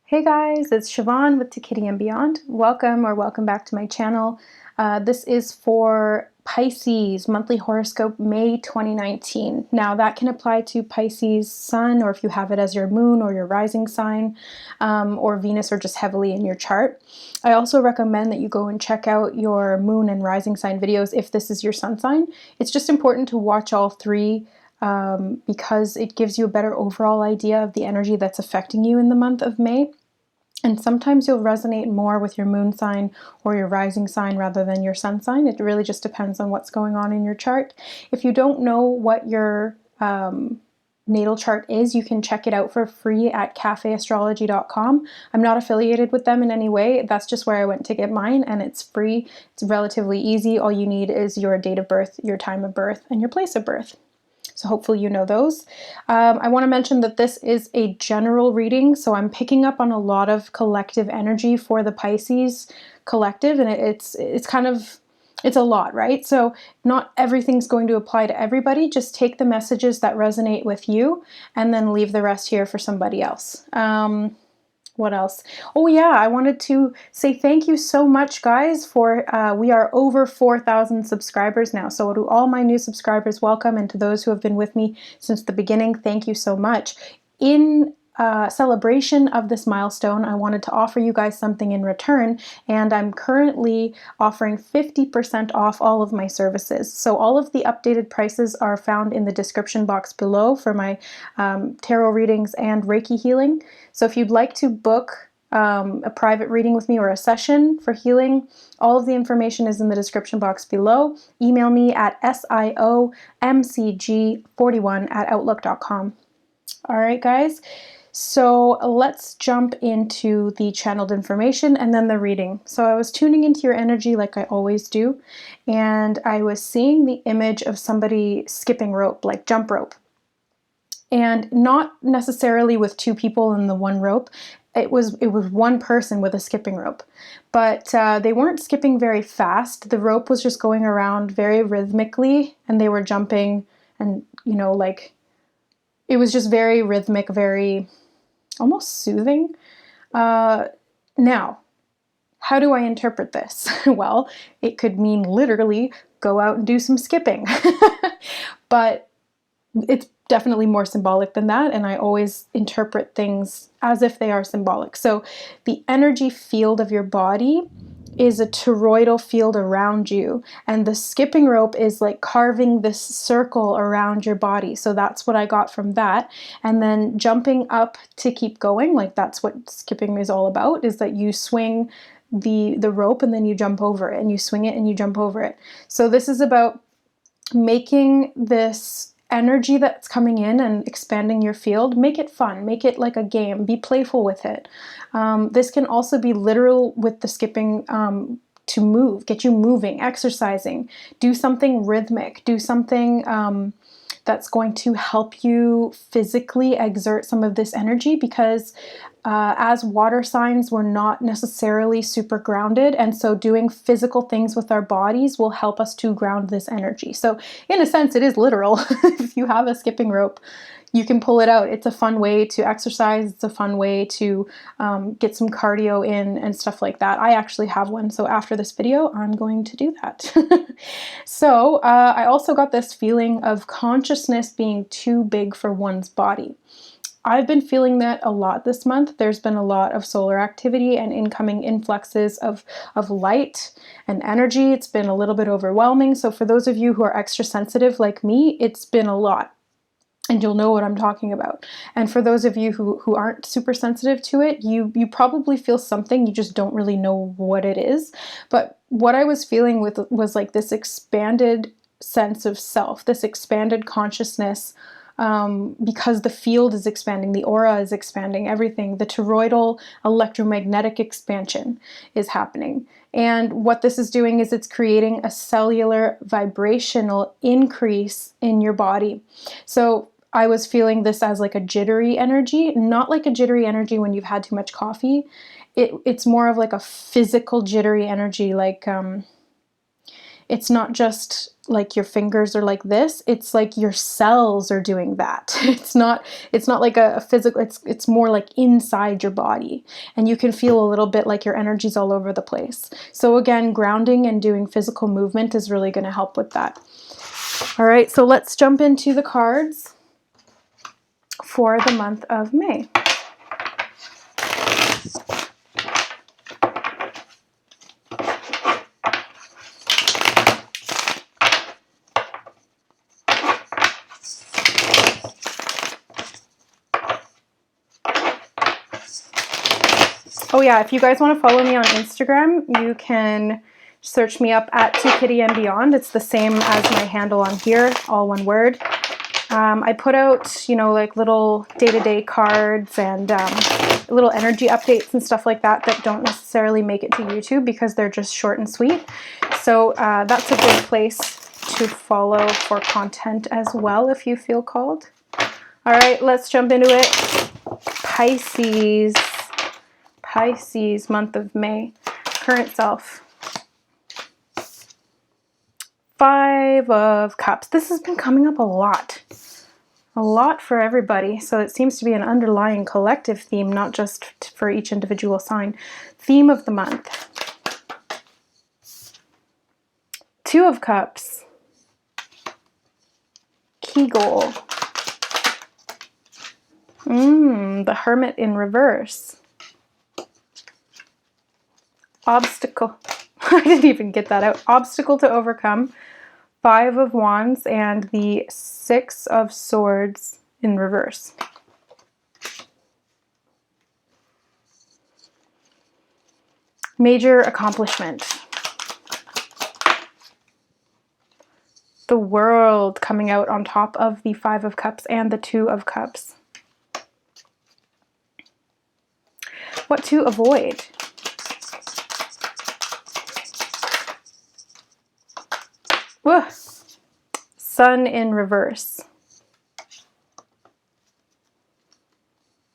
Hey guys, it's Siobhan with To Kitty and Beyond. Welcome back to my channel. This is for Pisces monthly horoscope May 2019. Now that can apply to Pisces sun, or if you have it as your moon or your rising sign, or Venus, or just heavily in your chart. I also recommend that you go and check out your moon and rising sign videos if this is your sun sign. It's just important to watch all three because it gives you a better overall idea of the energy that's affecting you in the month of May. And sometimes you'll resonate more with your moon sign or your rising sign rather than your sun sign. It really just depends on what's going on in your chart. If you don't know what your natal chart is, you can check it out for free at cafeastrology.com. I'm not affiliated with them in any way. That's just where I went to get mine, and it's free. It's relatively easy. All you need is your date of birth, your time of birth, and your place of birth. So hopefully you know those. I want to mention that this is a general reading, so I'm picking up on a lot of collective energy for the Pisces collective, and it's a lot, right? So not everything's going to apply to everybody. Just take the messages that resonate with you and then leave the rest here for somebody else. What else? Oh yeah, I wanted to say thank you so much, guys, for we are over 4,000 subscribers now. So to all my new subscribers, welcome, and to those who have been with me since the beginning, thank you so much. In celebration of this milestone, I wanted to offer you guys something in return, and I'm currently offering 50% off all of my services. So all of the updated prices are found in the description box below for my tarot readings and Reiki healing. So if you'd like to book a private reading with me or a session for healing, all of the information is in the description box below. Email me at siomcg41@outlook.com. All right, guys. So let's jump into the channeled information and then the reading. So I was tuning into your energy like I always do, and I was seeing the image of somebody skipping rope, like jump rope. And not necessarily with two people in the one rope. It was one person with a skipping rope, but they weren't skipping very fast. The rope was just going around very rhythmically, and they were jumping, and like it was just very rhythmic, very almost soothing. Now, how do I interpret this? Well, it could mean literally go out and do some skipping, but it's definitely more symbolic than that, and I always interpret things as if they are symbolic. So the energy field of your body is a toroidal field around you, and the skipping rope is like carving this circle around your body. So that's what I got from that. And then jumping up to keep going, like that's what skipping is all about, is that you swing the rope and then you jump over it, and you swing it and you jump over it. So this is about making this energy that's coming in and expanding your field, make it fun, make it like a game, be playful with it. This can also be literal with the skipping, to move, get you moving, exercising, do something rhythmic, do something that's going to help you physically exert some of this energy, because as water signs, we're not necessarily super grounded, and so doing physical things with our bodies will help us to ground this energy. So in a sense, it is literal. If you have a skipping rope, you can pull it out. It's a fun way to exercise. It's a fun way to get some cardio in and stuff like that. I actually have one, so after this video, I'm going to do that. So I also got this feeling of consciousness being too big for one's body. I've been feeling that a lot this month. There's been a lot of solar activity and incoming influxes of light and energy. It's been a little bit overwhelming. So for those of you who are extra sensitive like me, it's been a lot, and you'll know what I'm talking about. And for those of you who aren't super sensitive to it, you probably feel something, you just don't really know what it is. But what I was feeling was like this expanded sense of self, this expanded consciousness, because the field is expanding, the aura is expanding, everything, the toroidal electromagnetic expansion is happening. And what this is doing is it's creating a cellular vibrational increase in your body. So I was feeling this as like a jittery energy, not like a jittery energy when you've had too much coffee. It's more of like a physical jittery energy, like it's not just like your fingers are like this, it's like your cells are doing that. It's not like a physical, it's more like inside your body, and you can feel a little bit like your energy's all over the place. So again, grounding and doing physical movement is really going to help with that. All right, so let's jump into the cards for the month of May. Oh yeah, if you guys want to follow me on Instagram, you can search me up at 2Kitty and Beyond. It's the same as my handle on here, all one word. I put out, you know, like little day-to-day cards and little energy updates and stuff like that that don't necessarily make it to YouTube because they're just short and sweet. So that's a good place to follow for content as well if you feel called. All right, let's jump into it. Pisces. Pisces, month of May. Current self. 5 of Cups. This has been coming up a lot for everybody. So it seems to be an underlying collective theme, not just for each individual sign. Theme of the month. 2 of Cups. Key goal. The Hermit in reverse. Obstacle. I didn't even get that out. Obstacle to overcome. 5 of Wands and the 6 of Swords in reverse. Major accomplishment. The World coming out on top of the 5 of Cups and the 2 of Cups. What to avoid? Ugh. Sun in reverse.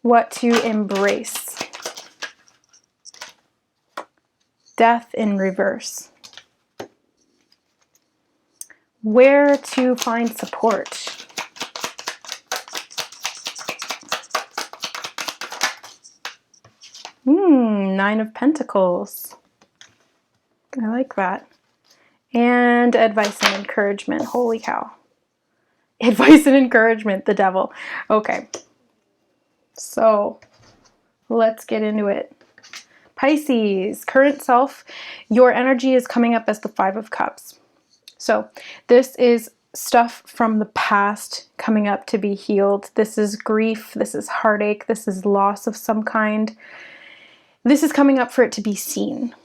What to embrace? Death in reverse. Where to find support? Nine of Pentacles. I like that. And advice and encouragement. Holy cow. Advice and encouragement, the devil. Okay. So let's get into it. Pisces, current self, your energy is coming up as the 5 of Cups. So this is stuff from the past coming up to be healed. This is grief. This is heartache. This is loss of some kind. This is coming up for it to be seen.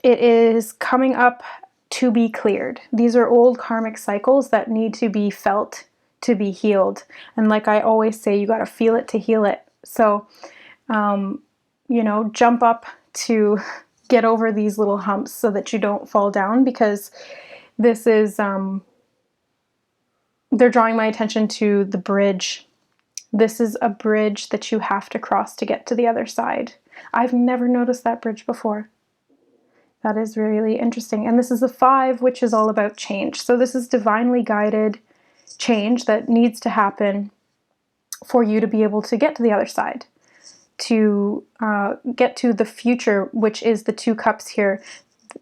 It is coming up to be cleared. These are old karmic cycles that need to be felt to be healed. And like I always say, you got to feel it to heal it. So, you know, jump up to get over these little humps so that you don't fall down, because this is, they're drawing my attention to the bridge. This is a bridge that you have to cross to get to the other side. I've never noticed that bridge before. That is really interesting. And this is the 5, which is all about change. So this is divinely guided change that needs to happen for you to be able to get to the other side, to get to the future, which is the 2 cups here.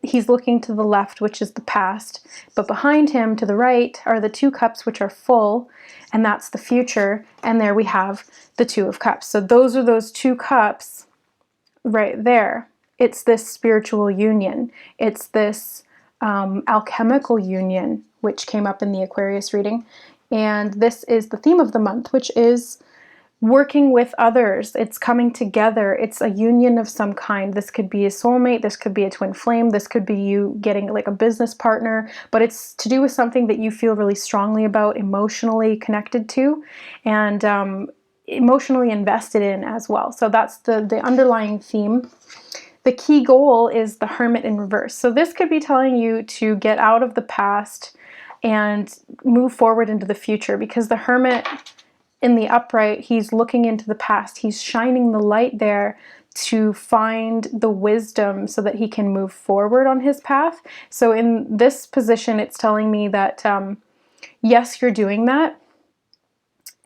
He's looking to the left, which is the past, but behind him to the right are the 2 cups, which are full, and that's the future. And there we have the 2 of Cups. So those are those 2 cups right there. It's this spiritual union. It's this alchemical union, which came up in the Aquarius reading. And this is the theme of the month, which is working with others. It's coming together. It's a union of some kind. This could be a soulmate. This could be a twin flame. This could be you getting like a business partner, but it's to do with something that you feel really strongly about, emotionally connected to, and emotionally invested in as well. So that's the underlying theme. The key goal is the Hermit in reverse. So this could be telling you to get out of the past and move forward into the future, because the Hermit in the upright, he's looking into the past. He's shining the light there to find the wisdom so that he can move forward on his path. So in this position, it's telling me that yes, you're doing that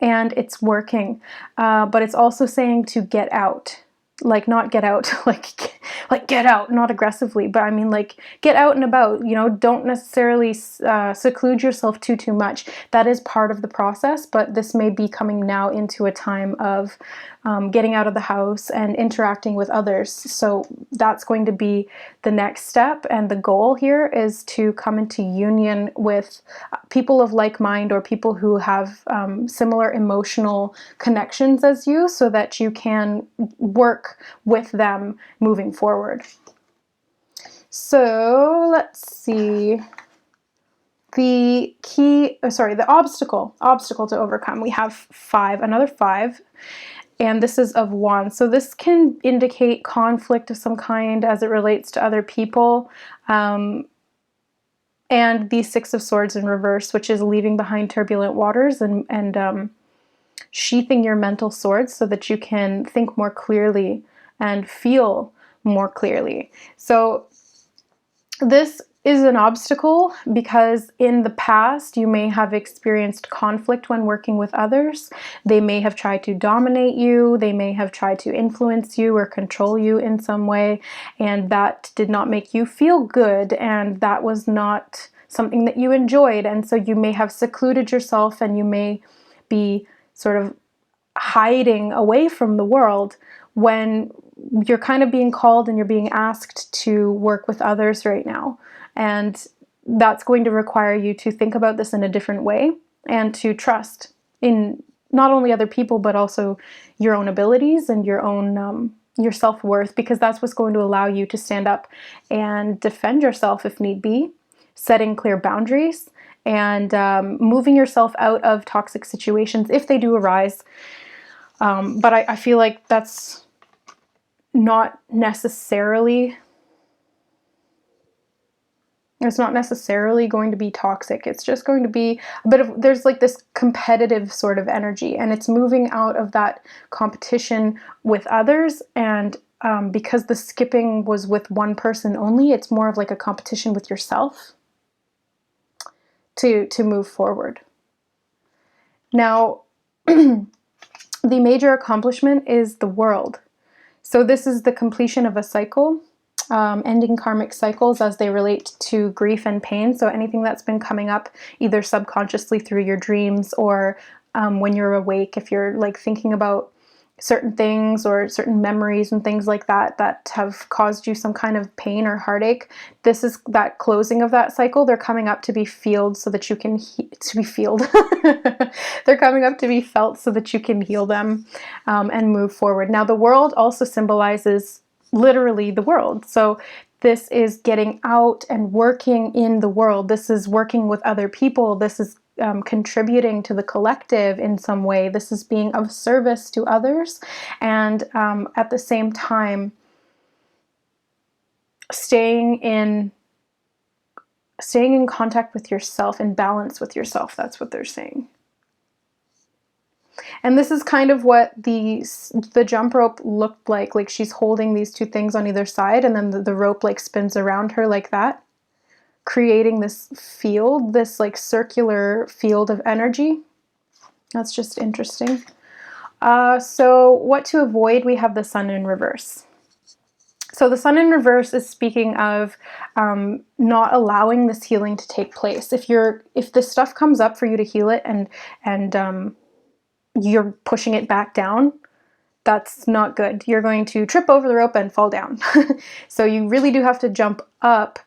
and it's working, but it's also saying to get out. Like not get out, like get out, not aggressively, but I mean like get out and about, you know, don't necessarily seclude yourself too much. That is part of the process, but this may be coming now into a time of getting out of the house and interacting with others. So that's going to be the next step, and the goal here is to come into union with people of like mind or people who have similar emotional connections as you, so that you can work with them moving forward. So let's see. The obstacle to overcome. We have another 5. And this is of Wands. So this can indicate conflict of some kind as it relates to other people. And the 6 of Swords in reverse, which is leaving behind turbulent waters and sheathing your mental swords so that you can think more clearly and feel more clearly. So this is an obstacle because in the past you may have experienced conflict when working with others. They may have tried to dominate you, they may have tried to influence you or control you in some way, and that did not make you feel good, and that was not something that you enjoyed, and so you may have secluded yourself and you may be sort of hiding away from the world when you're kind of being called and you're being asked to work with others right now. And that's going to require you to think about this in a different way and to trust in not only other people, but also your own abilities and your own your self-worth, because that's what's going to allow you to stand up and defend yourself if need be, setting clear boundaries and moving yourself out of toxic situations if they do arise. But I feel like that's not necessarily... It's not necessarily going to be toxic. It's just going to be a bit of, there's like this competitive sort of energy, and it's moving out of that competition with others. And because the skipping was with one person only, it's more of like a competition with yourself to move forward. Now, the major accomplishment is the World. So this is the completion of a cycle. Ending karmic cycles as they relate to grief and pain. So anything that's been coming up either subconsciously through your dreams or when you're awake, if you're like thinking about certain things or certain memories and things like that that have caused you some kind of pain or heartache, this is that closing of that cycle. They're coming up to be felt so that you can they're coming up to be felt so that you can heal them and move forward. Now the World also symbolizes literally the world. So this is getting out and working in the world. This is working with other people. This is contributing to the collective in some way. This is being of service to others, and at the same time staying in contact with yourself, in balance with yourself. That's what they're saying. And this is kind of what the jump rope looked like. Like she's holding these 2 things on either side, and then the rope like spins around her like that, creating this field, this like circular field of energy. That's just interesting. So what to avoid? We have the Sun in reverse. So the Sun in reverse is speaking of not allowing this healing to take place. If this stuff comes up for you to heal it and you're pushing it back down, that's not good. You're going to trip over the rope and fall down. So you really do have to jump up,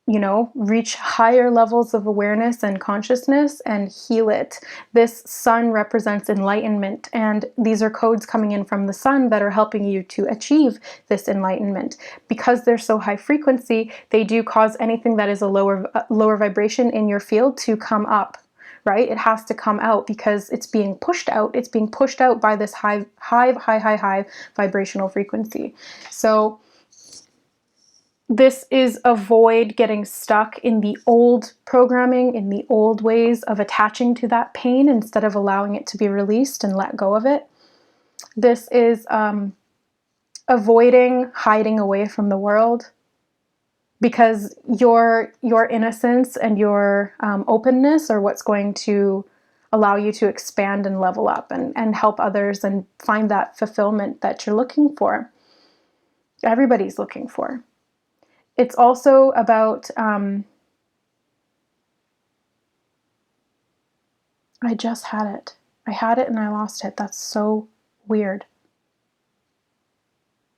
you know, reach higher levels of awareness and consciousness and heal it. This Sun represents enlightenment, and these are codes coming in from the Sun that are helping you to achieve this enlightenment. Because they're so high frequency, they do cause anything that is a lower vibration in your field to come up. Right? It has to come out because it's being pushed out. It's being pushed out by this high vibrational frequency. So this is avoid getting stuck in the old programming, in the old ways of attaching to that pain instead of allowing it to be released and let go of it. This is avoiding hiding away from the world, because your innocence and your openness are what's going to allow you to expand and level up and help others and find that fulfillment that you're looking for. Everybody's looking for. It's also about, I just had it. I had it and I lost it. That's so weird.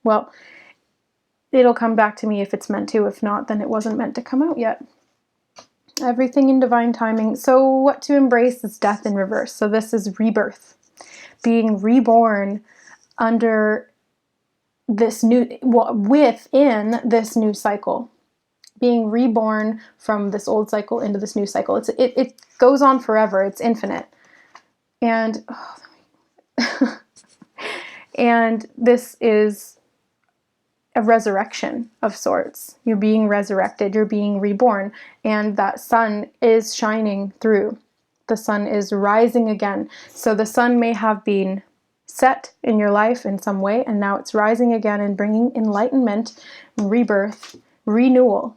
Well, it'll come back to me if it's meant to. If not, then it wasn't meant to come out yet. Everything in divine timing. So what to embrace is death in reverse. So this is rebirth. Being reborn under this new, within this new cycle. Being reborn from this old cycle into this new cycle. It goes on forever. It's infinite. And and this is a resurrection of sorts. You're being resurrected, you're being reborn, and that sun is shining through. The sun is rising again. So the sun may have been set in your life in some way, and now it's rising again and bringing enlightenment, rebirth, renewal.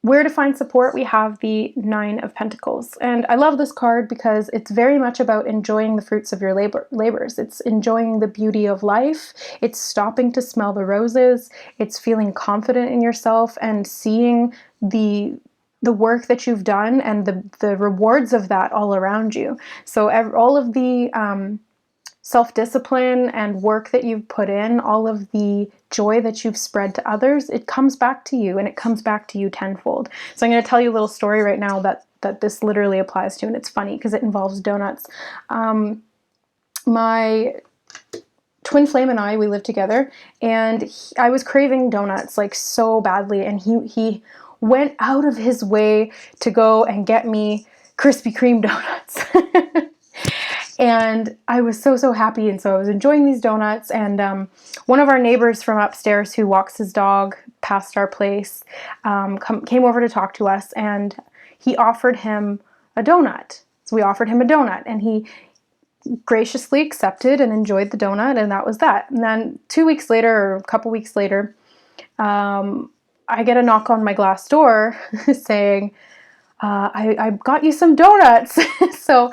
Where to find support? We have the Nine of Pentacles. And I love this card because it's very much about enjoying the fruits of your labors. It's enjoying the beauty of life. It's stopping to smell the roses. It's feeling confident in yourself and seeing the work that you've done and the rewards of that all around you. So all of the self-discipline and work that you've put in, all of the joy that you've spread to others, it comes back to you, and it comes back to you tenfold. So I'm going to tell you a little story right now that this literally applies to, and it's funny because it involves donuts. My twin flame and I, we live together, and I was craving donuts like so badly, and he went out of his way to go and get me Krispy Kreme donuts. And I was so happy, and so I was enjoying these donuts, and one of our neighbors from upstairs who walks his dog past our place came over to talk to us, and he offered him a donut. So we offered him a donut, and he graciously accepted and enjoyed the donut, and that was that. And then 2 weeks later, or a couple weeks later, I get a knock on my glass door saying, I got you some donuts. So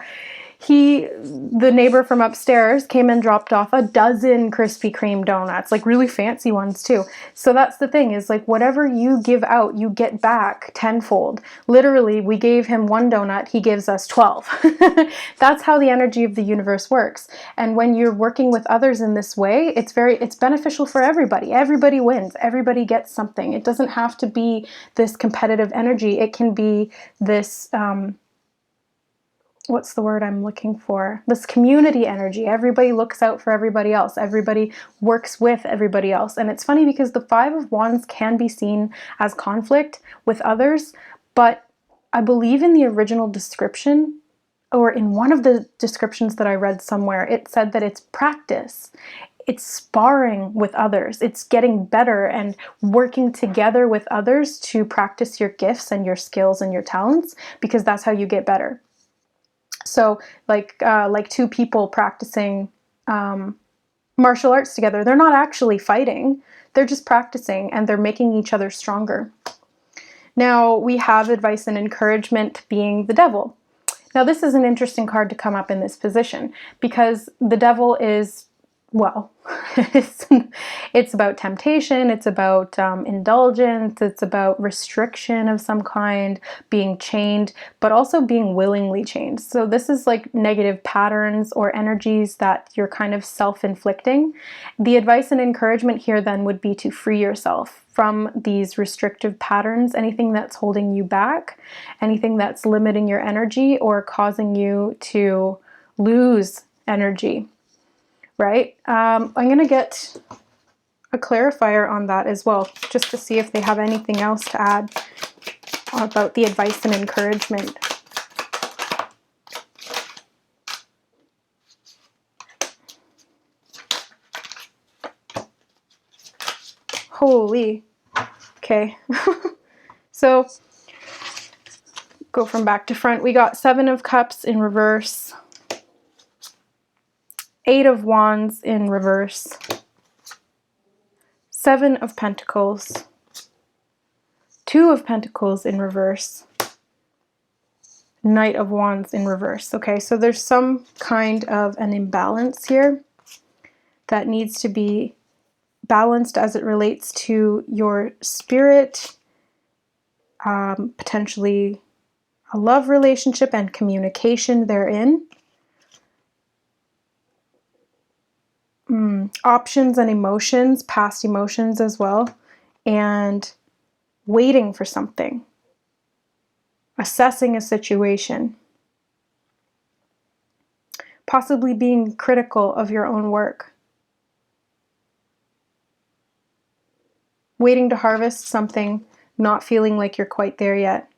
the neighbor from upstairs came and dropped off a dozen Krispy Kreme donuts, like really fancy ones too. So that's the thing, is like whatever you give out, you get back tenfold. Literally, we gave him one donut, he gives us 12. That's how the energy of the universe works. And when you're working with others in this way, it's beneficial for everybody. Everybody wins. Everybody gets something. It doesn't have to be this competitive energy. It can be this what's the word I'm looking for? This community energy. Everybody looks out for everybody else. Everybody works with everybody else. And it's funny because the Five of Wands can be seen as conflict with others, but I believe in the original description, or in one of the descriptions that I read somewhere, it said that it's practice. It's sparring with others. It's getting better and working together with others to practice your gifts and your skills and your talents, because that's how you get better. So like two people practicing martial arts together, they're not actually fighting, they're just practicing, and they're making each other stronger. Now we have advice and encouragement being the Devil. Now this is an interesting card to come up in this position, because the Devil is, well, it's about temptation, it's about indulgence, it's about restriction of some kind, being chained, but also being willingly chained. So this is like negative patterns or energies that you're kind of self-inflicting. The advice and encouragement here then would be to free yourself from these restrictive patterns, anything that's holding you back, anything that's limiting your energy or causing you to lose energy. Right? I'm going to get a clarifier on that as well, just to see if they have anything else to add about the advice and encouragement. Holy. Okay. So, go from back to front. We got Seven of Cups in reverse. 8 of Wands in reverse, Seven of Pentacles, Two of Pentacles in reverse, Knight of Wands in reverse. Okay, so there's some kind of an imbalance here that needs to be balanced as it relates to your spirit, potentially a love relationship and communication therein. Options and emotions, past emotions as well, and waiting for something, assessing a situation, possibly being critical of your own work, waiting to harvest something, not feeling like you're quite there yet.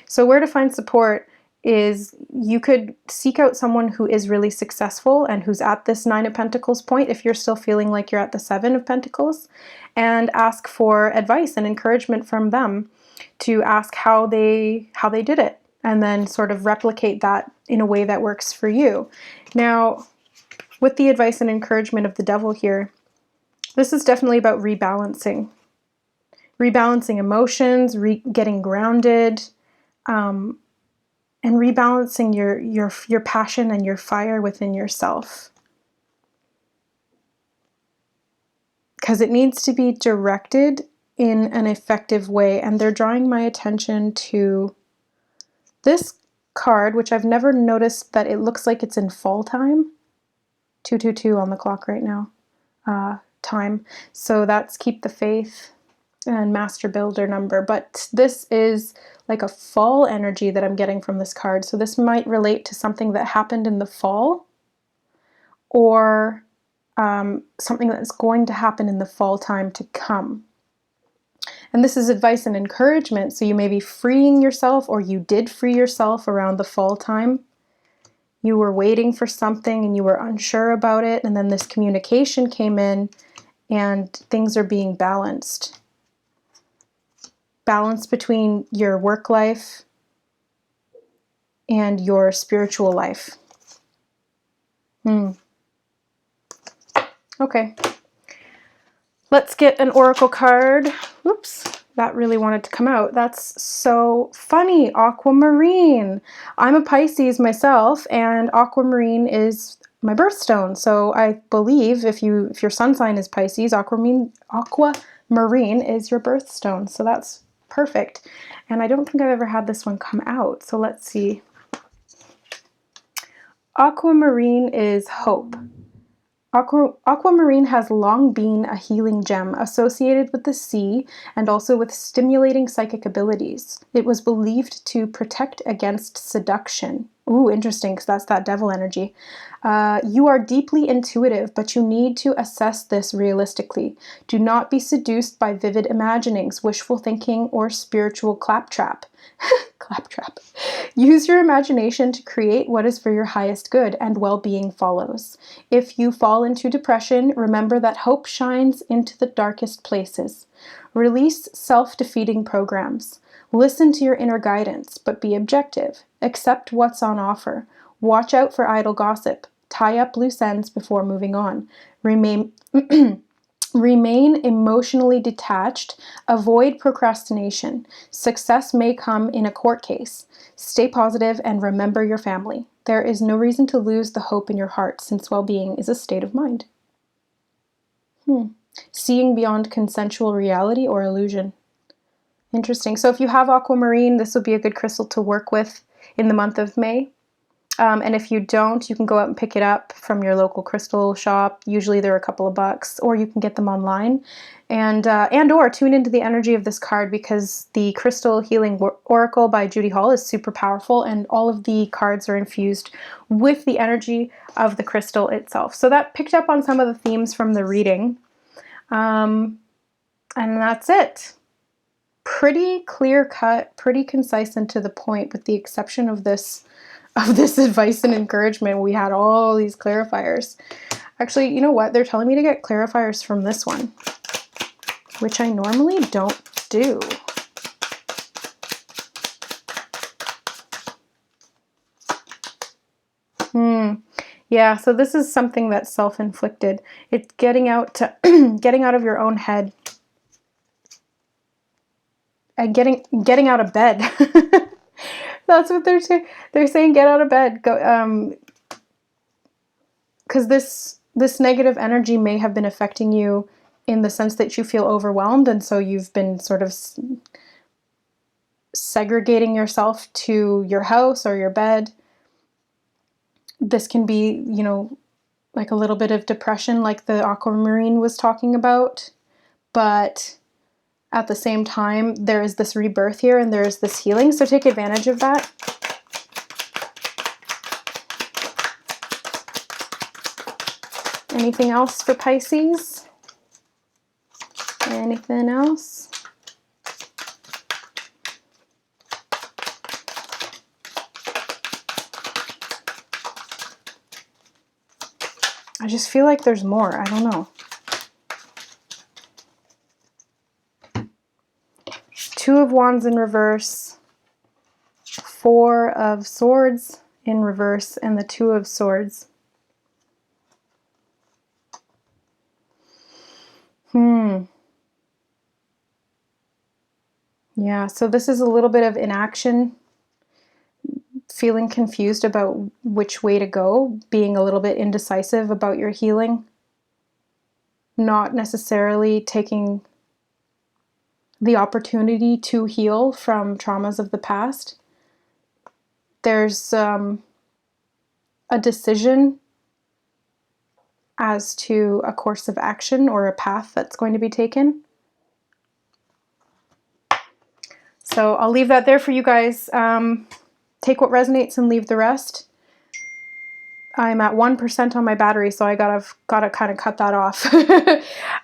So where to find support is you could seek out someone who is really successful and who's at this Nine of Pentacles point if you're still feeling like you're at the Seven of Pentacles, and ask for advice and encouragement from them, to ask how they did it, and then sort of replicate that in a way that works for you. Now, with the advice and encouragement of the Devil here, this is definitely about rebalancing. Rebalancing emotions, getting grounded, and rebalancing your passion and your fire within yourself. Because it needs to be directed in an effective way. And they're drawing my attention to this card, which I've never noticed that it looks like it's in fall time. 222 on the clock right now. Time. So that's Keep the Faith and Master Builder number. But this is like a fall energy that I'm getting from this card. So this might relate to something that happened in the fall, or something that's going to happen in the fall time to come. And this is advice and encouragement. So you may be freeing yourself, or you did free yourself around the fall time. You were waiting for something and you were unsure about it. And then this communication came in and things are being balanced. Balance between your work life and your spiritual life. Okay. Let's get an oracle card. Oops, that really wanted to come out. That's so funny. Aquamarine. I'm a Pisces myself, and aquamarine is my birthstone. So I believe if your sun sign is Pisces, aquamarine is your birthstone. So that's perfect. And I don't think I've ever had this one come out. So let's see. Aquamarine is hope. Aquamarine has long been a healing gem associated with the sea and also with stimulating psychic abilities. It was believed to protect against seduction. Ooh, interesting, because that's that devil energy. You are deeply intuitive, but you need to assess this realistically. Do not be seduced by vivid imaginings, wishful thinking, or spiritual claptrap. Claptrap. Use your imagination to create what is for your highest good, and well-being follows. If you fall into depression, remember that hope shines into the darkest places. Release self-defeating programs. Listen to your inner guidance, but be objective. Accept what's on offer. Watch out for idle gossip. Tie up loose ends before moving on. Remain emotionally detached. Avoid procrastination. Success may come in a court case. Stay positive and remember your family. There is no reason to lose the hope in your heart, since well-being is a state of mind. Seeing beyond consensual reality or illusion. Interesting. So if you have aquamarine, this will be a good crystal to work with in the month of May. And if you don't, you can go out and pick it up from your local crystal shop. Usually they're a couple of bucks, or you can get them online. And or tune into the energy of this card, because the Crystal Healing Oracle by Judy Hall is super powerful, and all of the cards are infused with the energy of the crystal itself. So that picked up on some of the themes from the reading. And that's it. Pretty clear cut, pretty concise and to the point, with the exception of this advice and encouragement. We had all these clarifiers. Actually, you know what? They're telling me to get clarifiers from this one, which I normally don't do. Yeah, so this is something that's self-inflicted. It's getting out to getting out of your own head and getting out of bed. That's what they're saying. They're saying get out of bed. Go, because this negative energy may have been affecting you in the sense that you feel overwhelmed, and so you've been sort of segregating yourself to your house or your bed. This can be, like a little bit of depression, like the aquamarine was talking about, but at the same time, there is this rebirth here and there is this healing, so take advantage of that. Anything else for Pisces? Anything else? I just feel like there's more. I don't know. Two of Wands in reverse, Four of Swords in reverse, and the Two of Swords. Yeah, so this is a little bit of inaction, feeling confused about which way to go, being a little bit indecisive about your healing, not necessarily taking the opportunity to heal from traumas of the past. There's a decision as to a course of action or a path that's going to be taken. So I'll leave that there for you guys. Take what resonates and leave the rest. I'm at 1% on my battery, so I gotta kind of cut that off.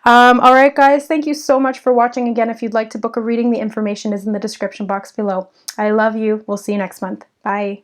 All right, guys, thank you so much for watching. Again, if you'd like to book a reading, the information is in the description box below. I love you. We'll see you next month. Bye.